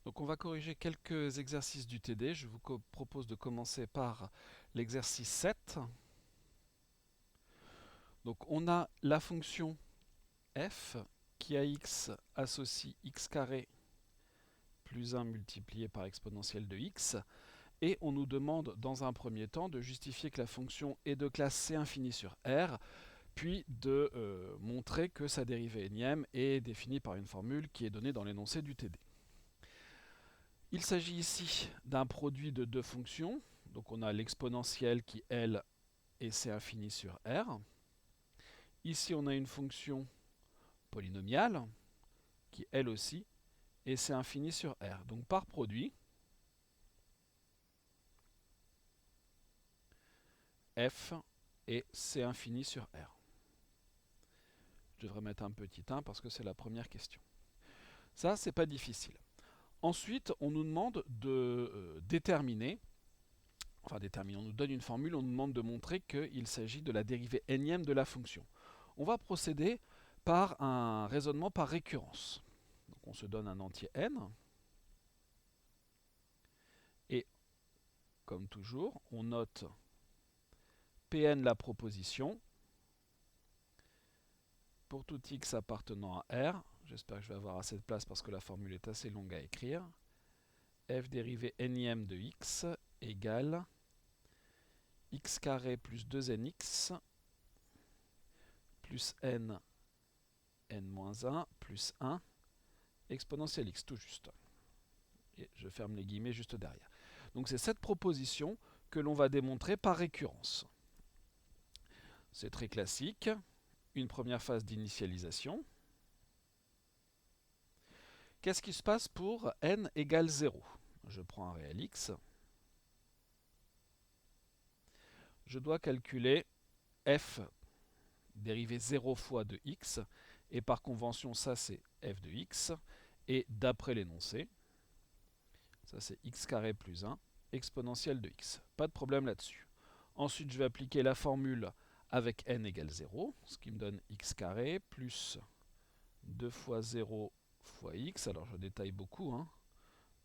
Donc on va corriger quelques exercices du TD. Je vous propose de commencer par l'exercice 7. Donc on a la fonction f qui à x associe x carré plus 1 multiplié par exponentielle de x. Et on nous demande dans un premier temps de justifier que la fonction est de classe C infini sur R, puis de montrer que sa dérivée énième est définie par une formule qui est donnée dans l'énoncé du TD. Il s'agit ici d'un produit de deux fonctions. Donc on a l'exponentielle qui, elle, est C infini sur R. Ici, on a une fonction polynomiale qui, elle aussi, est C infini sur R. Donc par produit, f est C infini sur R. Je devrais mettre un petit 1 parce que c'est la première question. Ça, c'est pas difficile. Ensuite, on nous demande de déterminer, on nous donne une formule, on nous demande de montrer qu'il s'agit de la dérivée énième de la fonction. On va procéder par un raisonnement par récurrence. Donc on se donne un entier n, et comme toujours, on note Pn la proposition. Pour tout x appartenant à R, j'espère que je vais avoir assez de place parce que la formule est assez longue à écrire, f dérivée énième de x égale x carré plus 2nx plus n, n-1 plus 1 exponentielle x, tout juste. Et je ferme les guillemets juste derrière. Donc c'est cette proposition que l'on va démontrer par récurrence. C'est très classique. Une première phase d'initialisation. Qu'est-ce qui se passe pour n égale 0? Je prends un réel x. Je dois calculer f dérivée 0 fois de x. Et par convention, ça c'est f de x. Et d'après l'énoncé, ça c'est x carré plus 1 exponentielle de x. Pas de problème là-dessus. Ensuite, je vais appliquer la formule avec n égale 0, ce qui me donne x carré plus 2 fois 0 fois x. Alors je détaille beaucoup,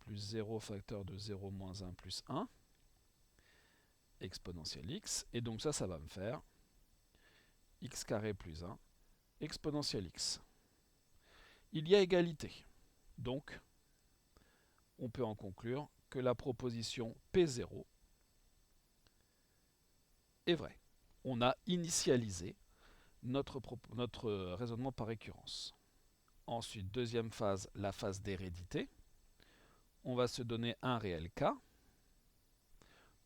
plus 0 facteur de 0 moins 1 plus 1 exponentielle x. Et donc ça va me faire x carré plus 1 exponentielle x. Il y a égalité. Donc, on peut en conclure que la proposition P0 est vraie. On a initialisé notre raisonnement par récurrence. Ensuite, deuxième phase, la phase d'hérédité. On va se donner un réel cas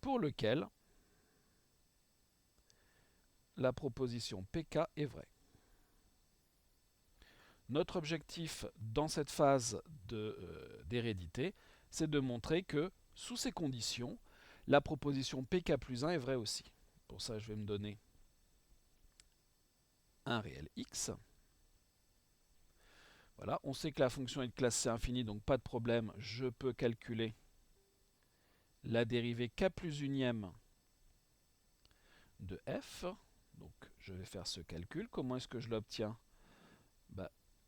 pour lequel la proposition PK est vraie. Notre objectif dans cette phase d'hérédité, c'est de montrer que, sous ces conditions, la proposition PK plus 1 est vraie aussi. Pour ça, je vais me donner un réel x. Voilà, on sait que la fonction est de classe C infinie, donc pas de problème, je peux calculer la dérivée k plus unième de f. Donc je vais faire ce calcul. Comment est-ce que je l'obtiens?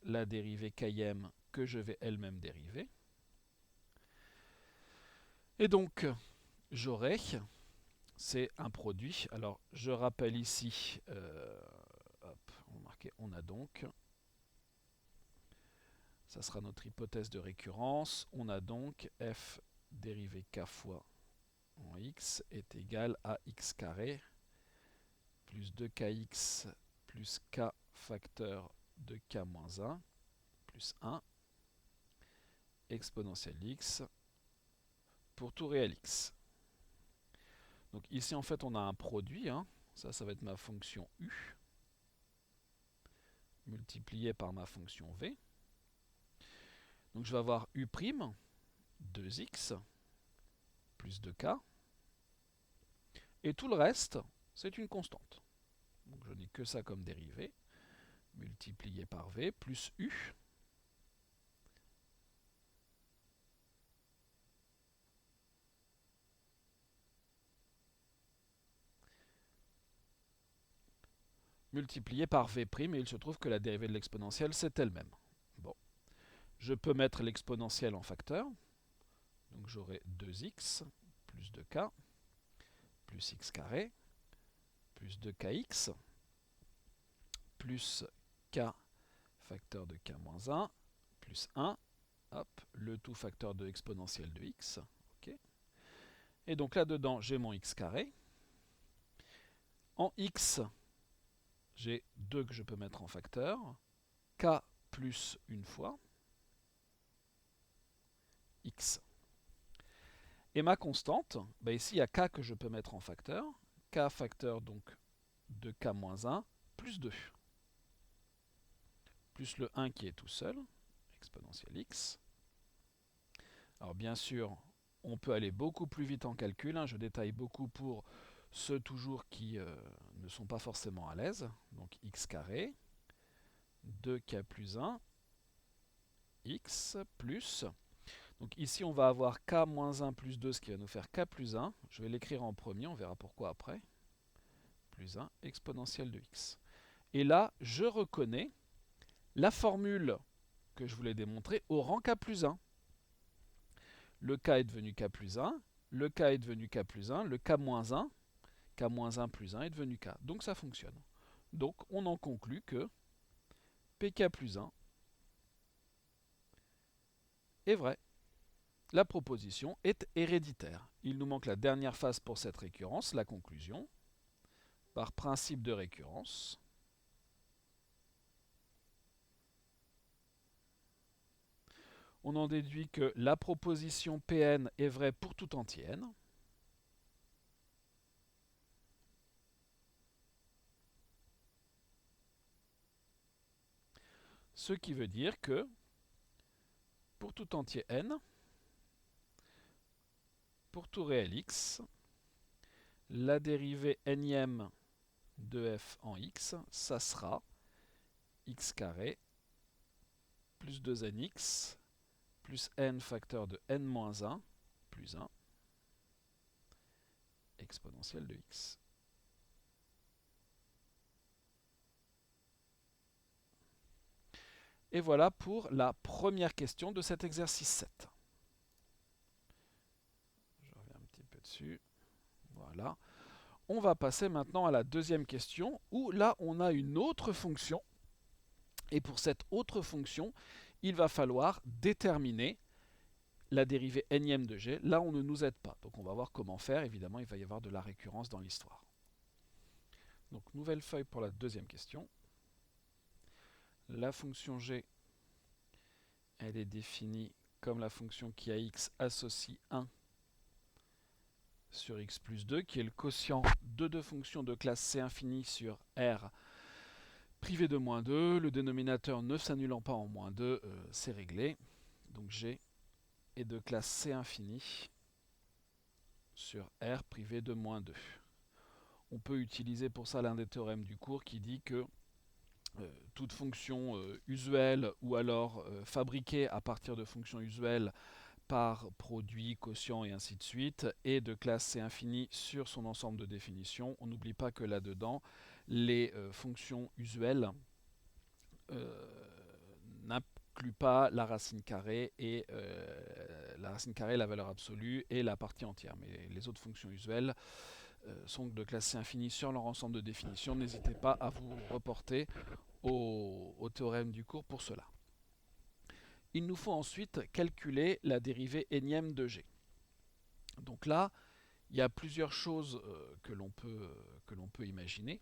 La dérivée km que je vais elle-même dériver. Et donc, j'aurai, c'est un produit. Alors, je rappelle ici, on a donc, ça sera notre hypothèse de récurrence, on a donc f dérivée k fois en x est égal à x carré plus 2kx plus k facteur de k moins 1 plus 1 exponentielle x pour tout réel x. Donc ici en fait on a un produit, ça va être ma fonction u multiplié par ma fonction v. Donc je vais avoir u', 2x plus 2k, et tout le reste c'est une constante. Donc je n'ai que ça comme dérivée, multiplié par v plus u multiplié par v', et il se trouve que la dérivée de l'exponentielle, c'est elle-même. Bon, je peux mettre l'exponentielle en facteur. Donc j'aurai 2x plus 2k plus x carré plus 2kx plus k facteur de k moins 1 plus 1, hop, le tout facteur de exponentielle de x. Okay. Et donc là-dedans, j'ai mon x carré. En x, j'ai 2 que je peux mettre en facteur. K plus une fois x. Et ma constante, bah ici il y a k que je peux mettre en facteur. K facteur donc de k moins 1 plus 2. Plus le 1 qui est tout seul, exponentielle x. Alors bien sûr, on peut aller beaucoup plus vite en calcul. Hein, je détaille beaucoup pour ceux toujours qui ne sont pas forcément à l'aise. Donc x carré, 2k plus 1, x plus... Donc ici, on va avoir k moins 1 plus 2, ce qui va nous faire k plus 1. Je vais l'écrire en premier, on verra pourquoi après. Plus 1, exponentielle de x. Et là, je reconnais la formule que je voulais démontrer au rang k plus 1. Le k est devenu k plus 1, le k est devenu k plus 1, le k moins 1 plus 1 est devenu k. Donc ça fonctionne. Donc on en conclut que pk plus 1 est vrai. La proposition est héréditaire. Il nous manque la dernière phase pour cette récurrence, la conclusion. Par principe de récurrence, on en déduit que la proposition Pn est vraie pour tout entier n. Ce qui veut dire que pour tout entier n, pour tout réel x, la dérivée nième de f en x, ça sera x carré plus 2nx plus n facteur de n moins 1 plus 1 exponentielle de x. Et voilà pour la première question de cet exercice 7. Je reviens un petit peu dessus. Voilà. On va passer maintenant à la deuxième question, où là on a une autre fonction. Et pour cette autre fonction, il va falloir déterminer la dérivée nième de g. Là, on ne nous aide pas. Donc on va voir comment faire. Évidemment, il va y avoir de la récurrence dans l'histoire. Donc nouvelle feuille pour la deuxième question. La fonction g, elle est définie comme la fonction qui a x associe 1 sur x plus 2, qui est le quotient de deux fonctions de classe c infini sur R privé de moins 2. Le dénominateur ne s'annulant pas en moins 2, c'est réglé. Donc g est de classe c infini sur R privé de moins 2. On peut utiliser pour ça l'un des théorèmes du cours qui dit que toute fonction usuelle ou alors fabriquée à partir de fonctions usuelles par produit, quotient et ainsi de suite est de classe C infini sur son ensemble de définitions. On n'oublie pas que là-dedans, les fonctions usuelles n'incluent pas la racine carrée et la racine carrée, la valeur absolue et la partie entière. Mais les autres fonctions usuelles sont de classe C infini sur leur ensemble de définitions. N'hésitez pas à vous reporter au théorème du cours pour cela. Il nous faut ensuite calculer la dérivée nième de g. Donc là, il y a plusieurs choses que l'on peut imaginer.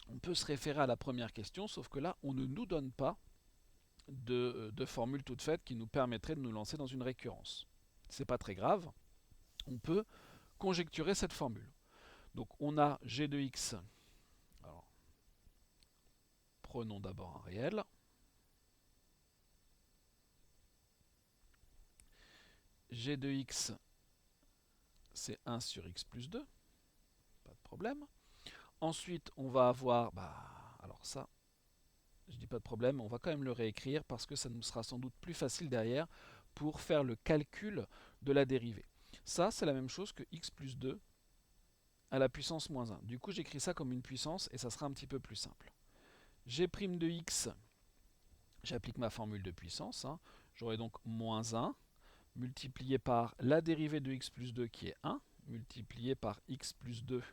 On peut se référer à la première question, sauf que là, on ne nous donne pas de formule toute faite qui nous permettrait de nous lancer dans une récurrence. C'est pas très grave. On peut conjecturer cette formule. Donc on a g de x. Alors, prenons d'abord un réel. G de x, c'est 1 sur x plus 2. Pas de problème. Ensuite, on va avoir... alors ça, je dis pas de problème, on va quand même le réécrire parce que ça nous sera sans doute plus facile derrière pour faire le calcul de la dérivée. Ça, c'est la même chose que x plus 2 à la puissance moins 1. Du coup, j'écris ça comme une puissance et ça sera un petit peu plus simple. G' de x, j'applique ma formule de puissance. J'aurai donc moins 1 multiplié par la dérivée de x plus 2 qui est 1, multiplié par x plus 2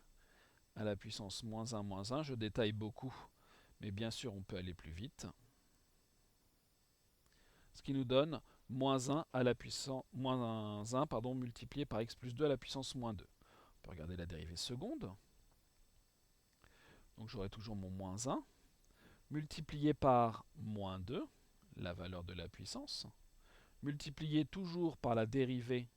à la puissance moins 1 moins 1. Je détaille beaucoup, mais bien sûr on peut aller plus vite. Ce qui nous donne moins 1 à la puissance moins 1 pardon, multiplié par x plus 2 à la puissance moins 2. On peut regarder la dérivée seconde. Donc j'aurai toujours mon moins 1, multiplié par moins 2, la valeur de la puissance, multiplié toujours par la dérivée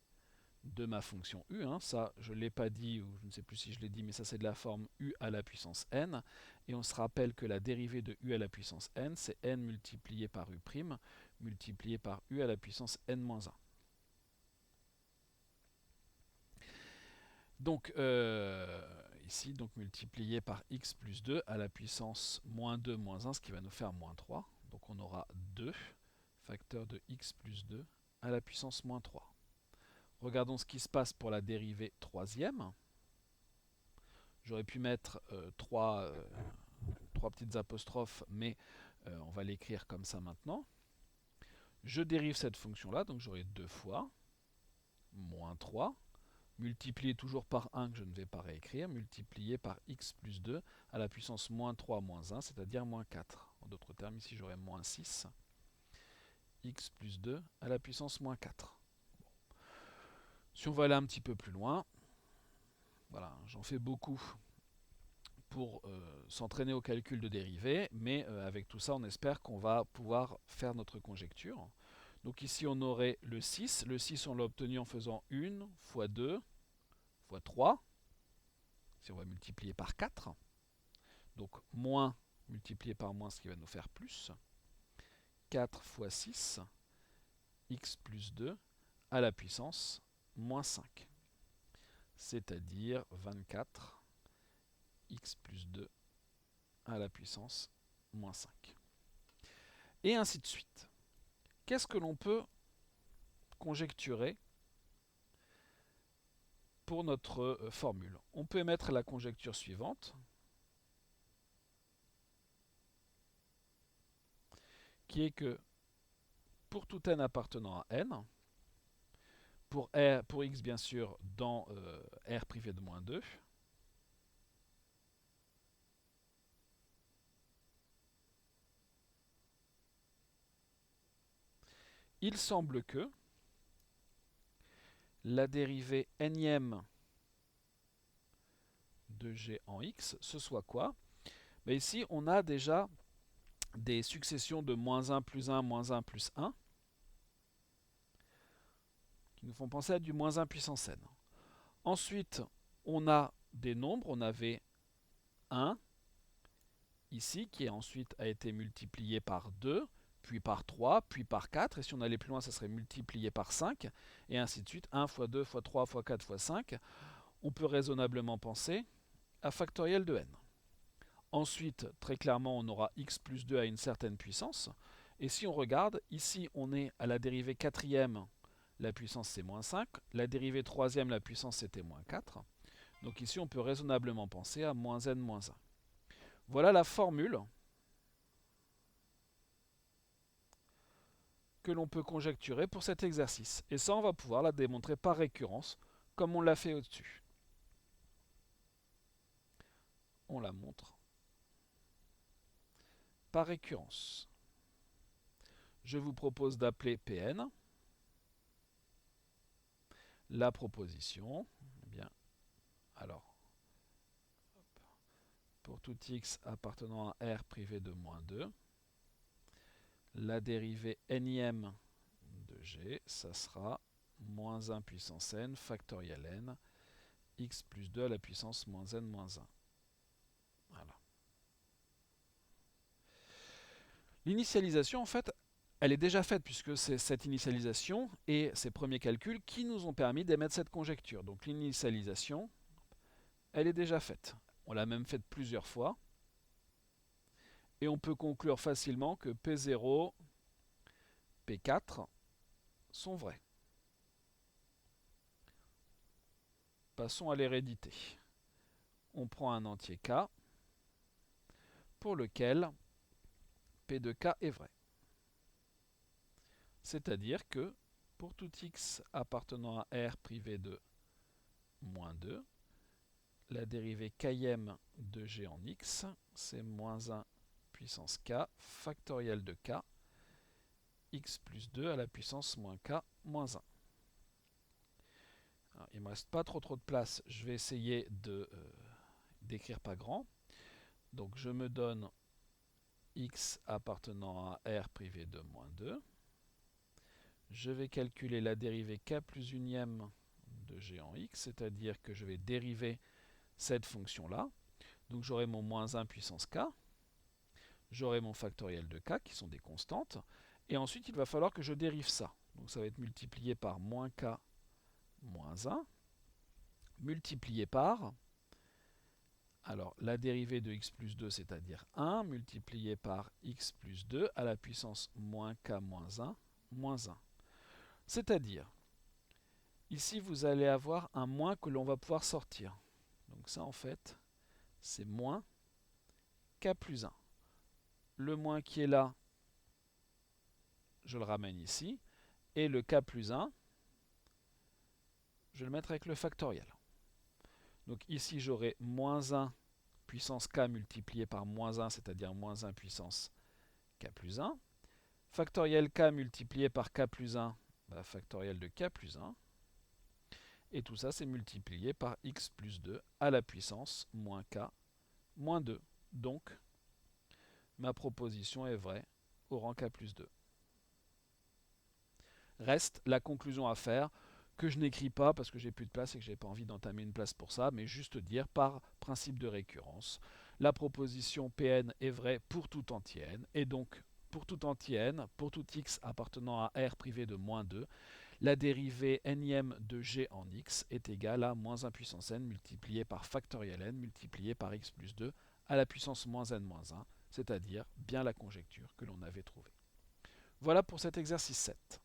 de ma fonction u. Ça, je ne l'ai pas dit, ou je ne sais plus si je l'ai dit, mais ça c'est de la forme u à la puissance n. Et on se rappelle que la dérivée de u à la puissance n, c'est n multiplié par u', multiplié par u à la puissance n-1. Donc, ici, donc multiplié par x plus 2 à la puissance moins 2 moins 1, ce qui va nous faire moins 3. Donc on aura 2 facteur de x plus 2 à la puissance moins 3. Regardons ce qui se passe pour la dérivée troisième. J'aurais pu mettre trois petites apostrophes, mais on va l'écrire comme ça maintenant. Je dérive cette fonction-là, donc j'aurai 2 fois moins 3, multiplié toujours par 1 que je ne vais pas réécrire, multiplié par x plus 2 à la puissance moins 3 moins 1, c'est-à-dire moins 4. En d'autres termes, ici j'aurai moins 6, x plus 2 à la puissance moins 4. Bon. Si on va aller un petit peu plus loin, voilà, j'en fais beaucoup pour s'entraîner au calcul de dérivées, mais avec tout ça, on espère qu'on va pouvoir faire notre conjecture. Donc ici, on aurait le 6. Le 6, on l'a obtenu en faisant 1 fois 2 fois 3. Si on va multiplier par 4. Donc moins multiplié par moins, ce qui va nous faire plus. 4 fois 6, x plus 2 à la puissance moins 5. C'est-à-dire 24 x plus 2 à la puissance moins 5. Et ainsi de suite. Qu'est-ce que l'on peut conjecturer pour notre formule? On peut émettre la conjecture suivante, qui est que pour tout n appartenant à n, pour x bien sûr dans R privé de moins 2, il semble que la dérivée nème de g en x, ce soit quoi? Mais ici, on a déjà des successions de moins 1 plus 1, moins 1 plus 1, qui nous font penser à du moins 1 puissance n. Ensuite, on a des nombres, on avait 1, ici, qui ensuite a été multiplié par 2, puis par 3, puis par 4, et si on allait plus loin, ça serait multiplié par 5, et ainsi de suite, 1 fois 2 fois 3 fois 4 fois 5. On peut raisonnablement penser à factoriel de n. Ensuite, très clairement, on aura x plus 2 à une certaine puissance, et si on regarde, ici, on est à la dérivée quatrième, la puissance c'est moins 5, la dérivée troisième, la puissance c'était moins 4, donc ici, on peut raisonnablement penser à moins n moins 1. Voilà la formule que l'on peut conjecturer pour cet exercice. Et ça, on va pouvoir la démontrer par récurrence, comme on l'a fait au-dessus. On la montre par récurrence. Je vous propose d'appeler Pn la proposition. Eh bien, alors, pour tout x appartenant à R privé de moins 2, la dérivée nième de g, ça sera moins 1 puissance n factoriel n, x plus 2 à la puissance moins n moins 1. Voilà. L'initialisation, en fait, elle est déjà faite puisque c'est cette initialisation et ces premiers calculs qui nous ont permis d'émettre cette conjecture. Donc l'initialisation, elle est déjà faite. On l'a même faite plusieurs fois. Et on peut conclure facilement que P0, P4 sont vrais. Passons à l'hérédité. On prend un entier K pour lequel P de K est vrai. C'est-à-dire que pour tout x appartenant à R privé de moins 2, la dérivée km de g en x, c'est moins 1 puissance k factoriel de k, x plus 2 à la puissance moins k moins 1. Alors, il ne me reste pas trop de place, je vais essayer d'écrire pas grand. Donc je me donne x appartenant à R privé de moins 2. Je vais calculer la dérivée k plus unième de g en x, c'est-à-dire que je vais dériver cette fonction-là. Donc j'aurai mon moins 1 puissance k, j'aurai mon factoriel de k, qui sont des constantes, et ensuite il va falloir que je dérive ça. Donc ça va être multiplié par moins k moins 1, multiplié par, alors la dérivée de x plus 2, c'est-à-dire 1, multiplié par x plus 2 à la puissance moins k moins 1, moins 1. C'est-à-dire, ici vous allez avoir un moins que l'on va pouvoir sortir. Donc ça en fait, c'est moins k plus 1. Le moins qui est là, je le ramène ici, et le k plus 1, je vais le mettre avec le factoriel. Donc ici j'aurai moins 1 puissance k multiplié par moins 1, c'est-à-dire moins 1 puissance k plus 1. Factoriel k multiplié par k plus 1, factoriel de k plus 1. Et tout ça c'est multiplié par x plus 2 à la puissance moins k moins 2. Donc ma proposition est vraie au rang k plus 2. Reste la conclusion à faire, que je n'écris pas parce que j'ai plus de place et que je n'ai pas envie d'entamer une place pour ça, mais juste dire par principe de récurrence, la proposition Pn est vraie pour tout entier n, et donc pour tout entier n, pour tout x appartenant à R privé de moins 2, la dérivée nième de g en x est égale à moins 1 puissance n multiplié par factoriel n multiplié par x plus 2 à la puissance moins n moins 1, c'est-à-dire bien la conjecture que l'on avait trouvée. Voilà pour cet exercice 7.